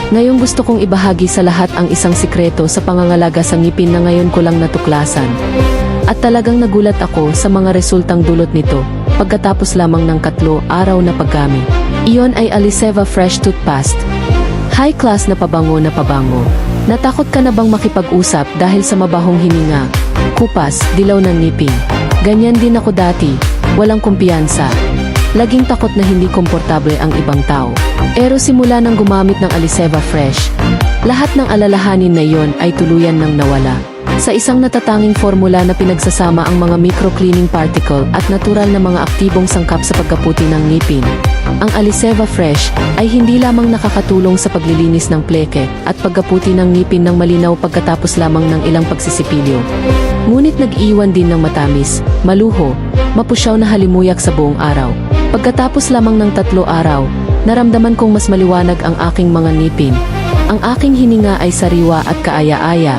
Ngayon gusto kong ibahagi sa lahat ang isang sikreto sa pangangalaga sa ngipin na ngayon ko lang natuklasan. At talagang nagulat ako sa mga resultang dulot nito pagkatapos lamang ng 3 araw na paggamit. Iyon ay Aliseva Fresh Toothpaste. High class na pabango na pabango. Natakot ka na bang makipag-usap dahil sa mabahong hininga, kupas, dilaw ng ngipin? Ganyan din ako dati, walang kumpiyansa. Laging takot na hindi komportable ang ibang tao. Pero simula nang gumamit ng Aliseva Fresh, lahat ng alalahanin na iyon ay tuluyan nang nawala. Sa isang natatanging formula na pinagsasama ang mga micro-cleaning particle at natural na mga aktibong sangkap sa pagkaputi ng ngipin, ang Aliseva Fresh ay hindi lamang nakakatulong sa paglilinis ng pleke at pagkaputi ng ngipin ng malinaw pagkatapos lamang ng ilang pagsisipilyo. Ngunit nag-iwan din ng matamis, maluho, mapusyaw na halimuyak sa buong araw. Pagkatapos lamang ng 3 araw, naramdaman kong mas maliwanag ang aking mga ngipin. Ang aking hininga ay sariwa at kaaya-aya.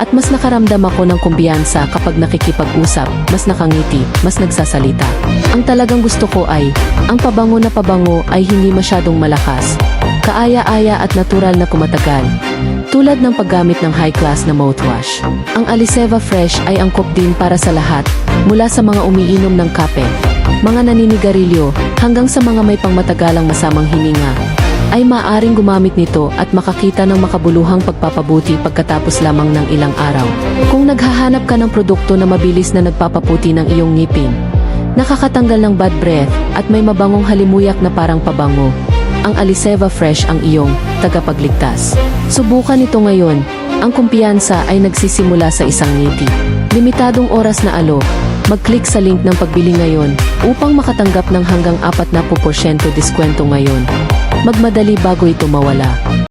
At mas nakaramdam ako ng kumpiyansa kapag nakikipag-usap, mas nakangiti, mas nagsasalita. Ang talagang gusto ko ay, ang pabango na pabango ay hindi masyadong malakas, kaaya-aya at natural na kumatagal. Tulad ng paggamit ng high-class na mouthwash. Ang Aliseva Fresh ay angkop din para sa lahat, mula sa mga umiinom ng kape, mga naninigarilyo, hanggang sa mga may pangmatagalang masamang hininga, ay maaaring gumamit nito at makakita ng makabuluhang pagpapabuti pagkatapos lamang ng ilang araw. Kung naghahanap ka ng produkto na mabilis na nagpapaputi ng iyong ngipin, nakakatanggal ng bad breath at may mabangong halimuyak na parang pabango, ang Aliseva Fresh ang iyong tagapagligtas. Subukan ito ngayon. Ang kumpiyansa ay nagsisimula sa isang ngiti. Limitadong oras na alo. Mag-click sa link ng pagbili ngayon upang makatanggap ng hanggang 40% diskwento ngayon. Magmadali bago ito mawala.